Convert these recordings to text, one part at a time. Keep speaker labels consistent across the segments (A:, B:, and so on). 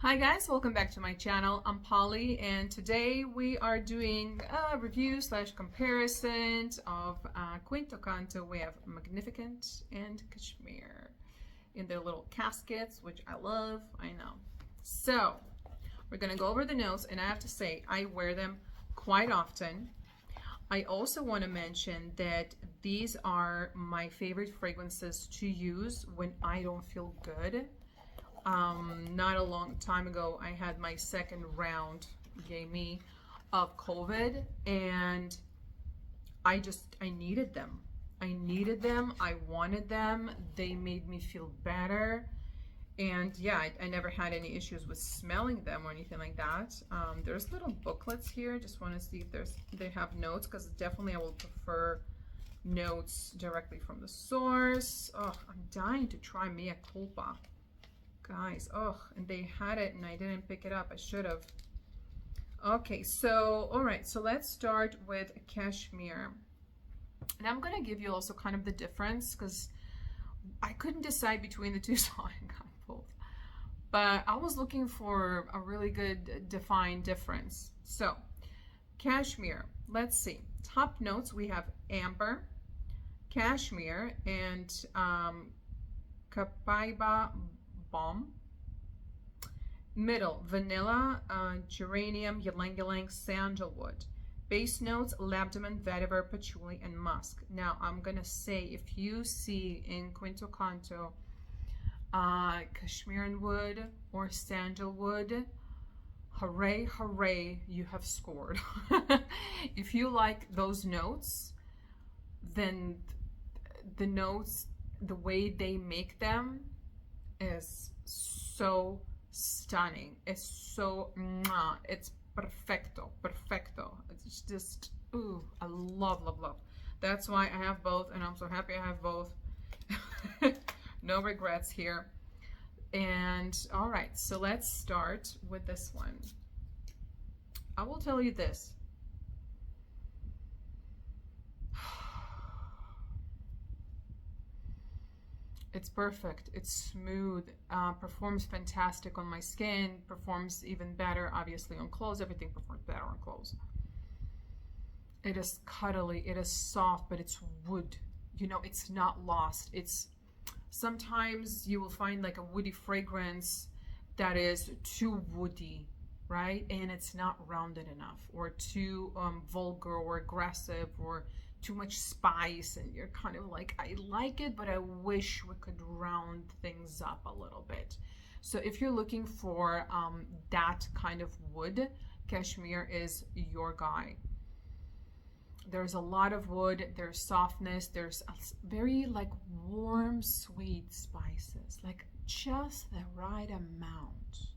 A: Hi guys, welcome back to my channel. I'm Polly and today we are doing a review slash comparison of Canto. We have Magnificent and Kashmir in their little caskets, which I love, I know. So we're gonna go over the notes, and I have to say I wear them quite often. I also want to mention that these are my favorite fragrances to use when I don't feel good. Not a long time ago, I had my second round, gave me, of COVID, and I needed them. I wanted them. They made me feel better. And yeah, I never had any issues with smelling them or anything like that. There's little booklets here. Just want to see if they have notes, because definitely I will prefer notes directly from the source. Oh, I'm dying to try Mea Culpa. Guys, oh, and they had it and I didn't pick it up. I should have. Okay, so, all right, so let's start with Kashmir. And I'm going to give you also kind of the difference, because I couldn't decide between the two, so I got both. But I was looking for a really good defined difference. So, Kashmir, let's see. Top notes, we have amber, Kashmir, and Copaiba balm. Middle, vanilla, geranium, ylang-ylang, sandalwood. Base notes, labdaman, vetiver, patchouli, and musk. Now, I'm going to say, if you see in Canto Kashmiran wood or sandalwood, hooray, hooray, you have scored. If you like those notes, then the notes, the way they make them, is so stunning. It's so it's perfecto. It's just, ooh, I love. That's why I have both, and I'm so happy I have both. No regrets here. And all right, so let's start with this one. I will tell you this. It's perfect. It's smooth. Performs fantastic on my skin. Performs even better, obviously, on clothes. Everything performs better on clothes. It is cuddly. It is soft, but it's wood. You know, it's not lost. It's sometimes you will find like a woody fragrance that is too woody, right? And it's not rounded enough, or too vulgar or aggressive, or too much spice, and you're kind of like, I like it, but I wish we could round things up a little bit. So if you're looking for that kind of wood, Kashmir is your guy. There's a lot of wood, there's softness, there's a very like warm, sweet spices, like just the right amount.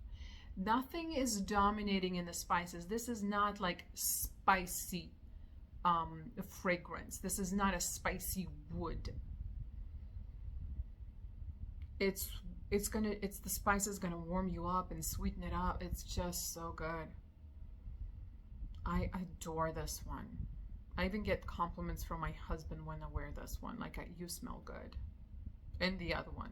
A: Nothing is dominating in the spices. This is not like spicy fragrance. This is not a spicy wood. It's the spice is gonna warm you up and sweeten it up. It's just so good. I adore this one. I even get compliments from my husband when I wear this one, like, you smell good. And the other one,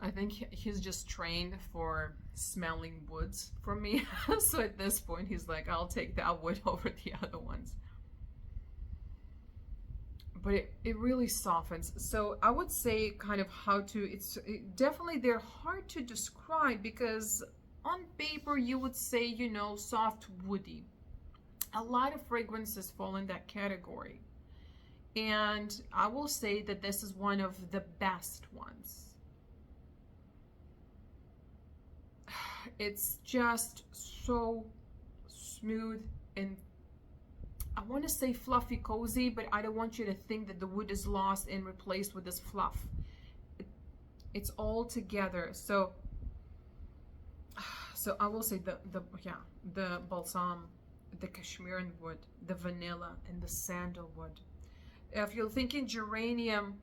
A: I think he's just trained for smelling woods from me. So at this point, he's like, I'll take that wood over the other ones. But it really softens. So I would say kind of how to, definitely they're hard to describe, because on paper you would say, you know, soft woody. A lot of fragrances fall in that category. And I will say that this is one of the best ones. It's just so smooth, and I want to say fluffy cozy, but I don't want you to think that the wood is lost and replaced with this fluff. It's all together. So I will say the balsam, the Kashmiran wood, the vanilla, and the sandalwood. If you're thinking geranium,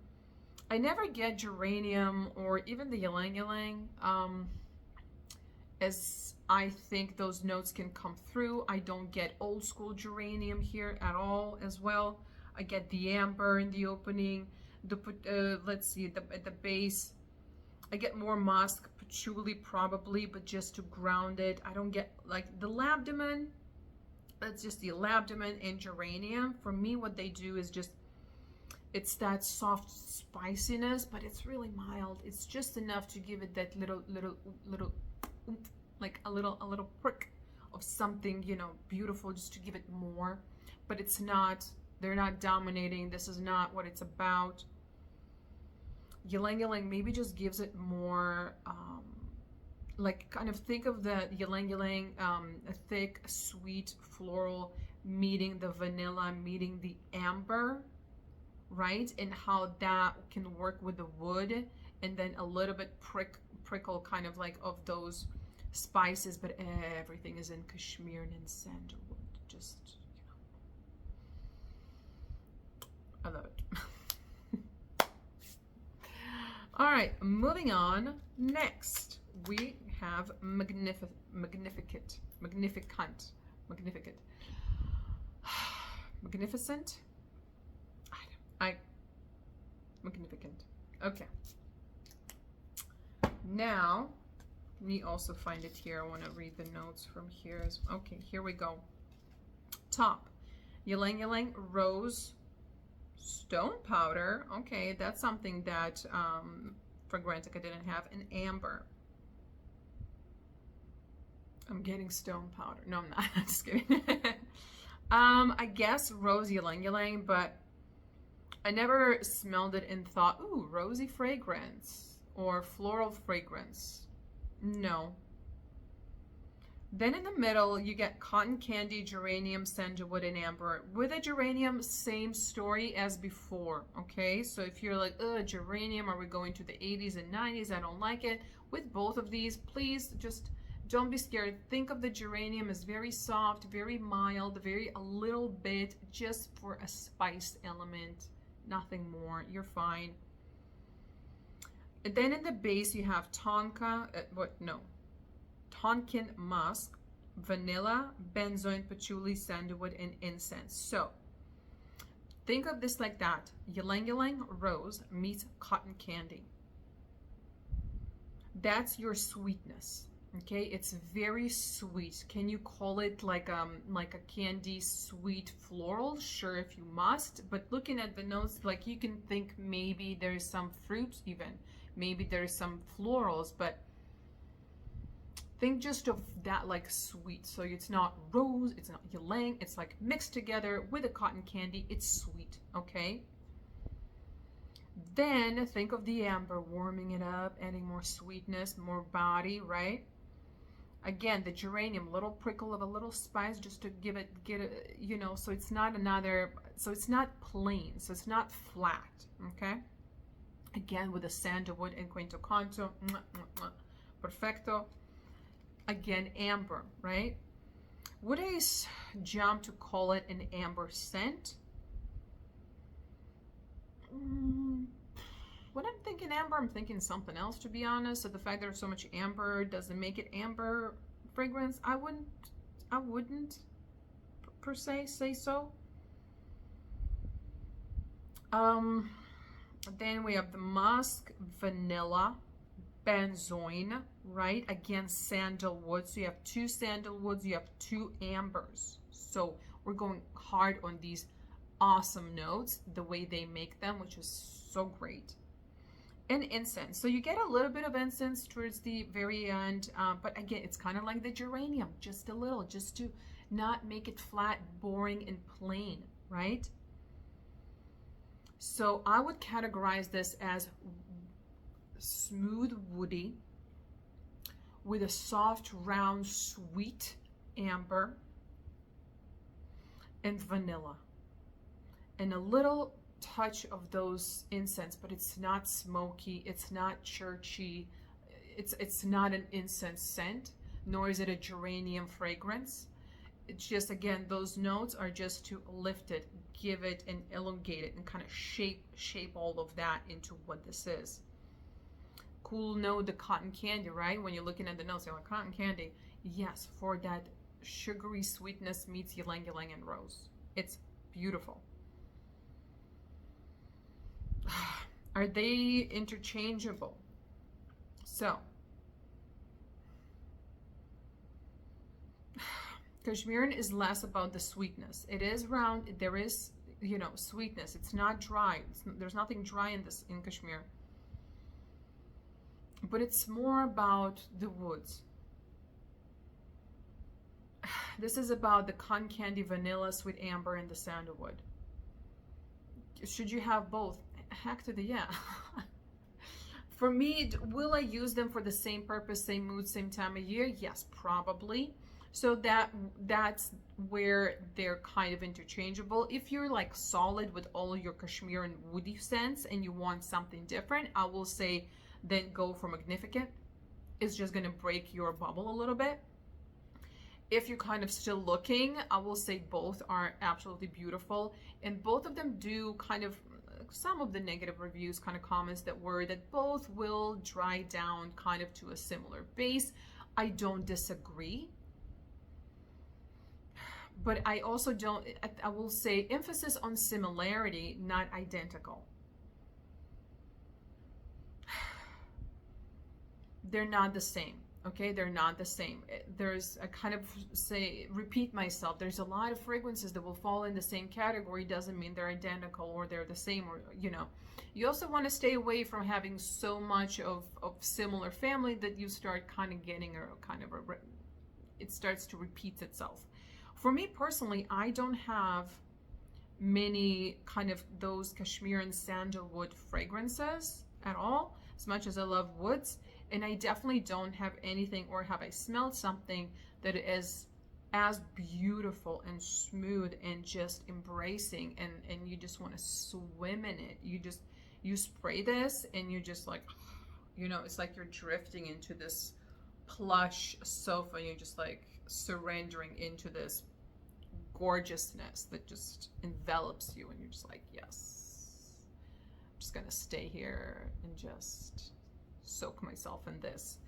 A: I never get geranium or even the ylang-ylang. As I think those notes can come through. I don't get old school geranium here at all as well. I get the amber in the opening. Let's see, at the base, I get more musk, patchouli probably, but just to ground it. I don't get like the labdamen. That's just the labdamen and geranium. For me, what they do is just, it's that soft spiciness, but it's really mild. It's just enough to give it that little oomph, like a little prick of something, you know, beautiful, just to give it more. But it's not, they're not dominating. This is not what it's about. Ylang ylang maybe just gives it more, like kind of think of the ylang ylang, a thick, sweet, floral meeting the vanilla, meeting the amber, right? And how that can work with the wood, and then a little bit prickle kind of like of those spices, but everything is in cashmere and in sandalwood. Just, you know, I love it. All right, moving on. Next, we have magnificent. Magnificent. Okay. Now, let me also find it here. I want to read the notes from here. Okay, here we go. Top, ylang ylang rose stone powder. Okay, that's something that Fragrantica didn't have. An amber. I'm getting stone powder. No, I'm not. I'm just kidding. I guess rose ylang ylang, but I never smelled it and thought, ooh, rosy fragrance or floral fragrance. No. Then in the middle, you get cotton candy, geranium, sandalwood, and amber. With a geranium, same story as before, okay? So if you're like, ugh, geranium, are we going to the 80s and 90s? I don't like it. With both of these, please just don't be scared. Think of the geranium as very soft, very mild, a little bit, just for a spice element. Nothing more. You're fine. And then in the base, you have tonka, tonkin musk, vanilla, benzoin, patchouli, sandalwood, and incense. So think of this like that. Ylang ylang rose meets cotton candy. That's your sweetness. Okay, it's very sweet. Can you call it like a candy sweet floral? Sure, if you must. But looking at the notes, like you can think maybe there's some fruits even. Maybe there's some florals, but think just of that like sweet. So it's not rose, it's not ylang, it's like mixed together with a cotton candy. It's sweet, okay? Then think of the amber, warming it up, adding more sweetness, more body, right? Again, the geranium, little prickle of a little spice just to get it, you know, so it's not so it's not plain, so it's not flat, okay? Again, with the sandalwood and Canto, perfecto. Again, amber, right? Would I jump to call it an amber scent? When I'm thinking amber, I'm thinking something else, to be honest. So the fact there's so much amber doesn't make it amber fragrance. I wouldn't per se say so. Then we have the musk, vanilla, benzoin, right? Again, sandalwood. So you have 2 sandalwoods, you have 2 ambers. So we're going hard on these awesome notes, the way they make them, which is so great. And incense. So you get a little bit of incense towards the very end, but again, it's kind of like the geranium, just a little, just to not make it flat, boring, and plain, right? So I would categorize this as smooth woody with a soft, round, sweet amber and vanilla, and a little touch of those incense, but it's not smoky, it's not churchy, it's not an incense scent, nor is it a geranium fragrance. It's just, again, those notes are just to lift it, give it and elongate it, and kind of shape all of that into what this is. Cool note, the cotton candy, right? When you're looking at the notes, you're like, cotton candy. Yes, for that sugary sweetness meets ylang ylang and rose. It's beautiful. Are they interchangeable? So Kashmiran is less about the sweetness. It is round. There is, you know, sweetness. It's not dry. There's nothing dry in this in Kashmir. But it's more about the woods. This is about the cotton candy, vanilla, sweet amber, and the sandalwood. Should you have both? Heck to the yeah. For me, will I use them for the same purpose, same mood, same time of year? Yes, probably. So that's where they're kind of interchangeable. If you're like solid with all your Kashmir and woody scents and you want something different, I will say then go for Magnificent. It's just gonna break your bubble a little bit. If you're kind of still looking, I will say both are absolutely beautiful, and both of them do kind of some of the negative reviews, kind of comments that were that both will dry down kind of to a similar base. I don't disagree, but I also don't, I will say emphasis on similarity, not identical. They're not the same. Okay, they're not the same. There's a kind of repeat myself. There's a lot of fragrances that will fall in the same category. Doesn't mean they're identical or they're the same, or, you know. You also want to stay away from having so much of similar family that you start kind of getting it starts to repeat itself. For me personally, I don't have many kind of those Kashmir and sandalwood fragrances at all, as much as I love woods. And I definitely don't have anything, or have I smelled something that is as beautiful and smooth and just embracing, and you just want to swim in it. You spray this and you just like, you know, it's like you're drifting into this plush sofa and you're just like surrendering into this gorgeousness that just envelops you, and you're just like, yes, I'm just gonna stay here and just soak myself in this.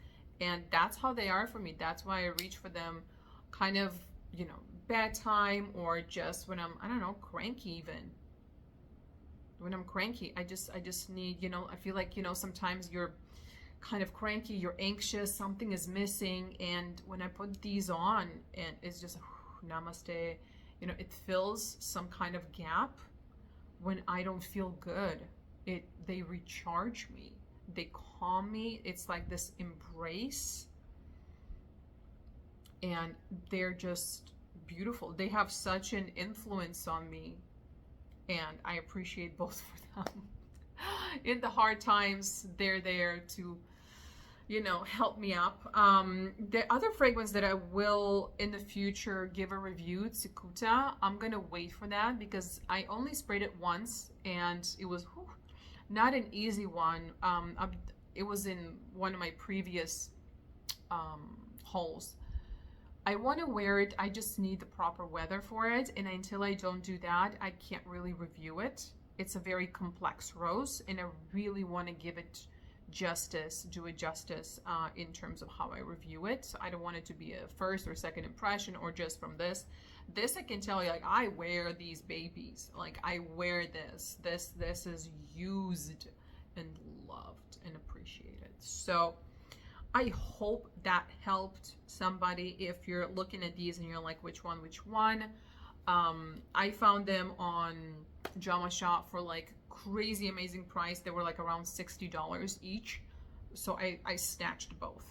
A: And that's how they are for me. That's why I reach for them kind of, you know, bedtime, or just when I'm, I don't know, cranky. Even when I'm cranky, I just need, you know, I feel like, you know, sometimes you're kind of cranky, you're anxious, something is missing, and when I put these on, and it's just namaste, you know, it fills some kind of gap when I don't feel good. They recharge me, they calm me. It's like this embrace, and they're just beautiful. They have such an influence on me, and I appreciate both for them. In the hard times, they're there to, you know, help me up. The other fragrance that I will in the future give a review, Tsikuta, I'm gonna wait for that because I only sprayed it once and it was not an easy one. It was in one of my previous hauls. I want to wear it, I just need the proper weather for it, and until I don't do that, I can't really review it. It's a very complex rose, and I really want to give it justice, do it justice in terms of how I review it. So I don't want it to be a first or second impression, or just from this. This I can tell you, like, I wear these babies. Like, I wear this. This is used and loved and appreciated. So I hope that helped somebody. If you're looking at these and you're like, which one? I found them on Jama Shop for like crazy amazing price. They were like around $60 each. So I snatched both.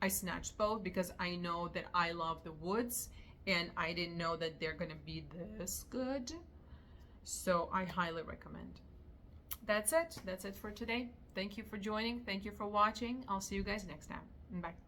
A: I snatched both because I know that I love the woods, and I didn't know that they're gonna be this good. So I highly recommend. That's it for today. Thank you for joining. Thank you for watching. I'll see you guys next time. Bye.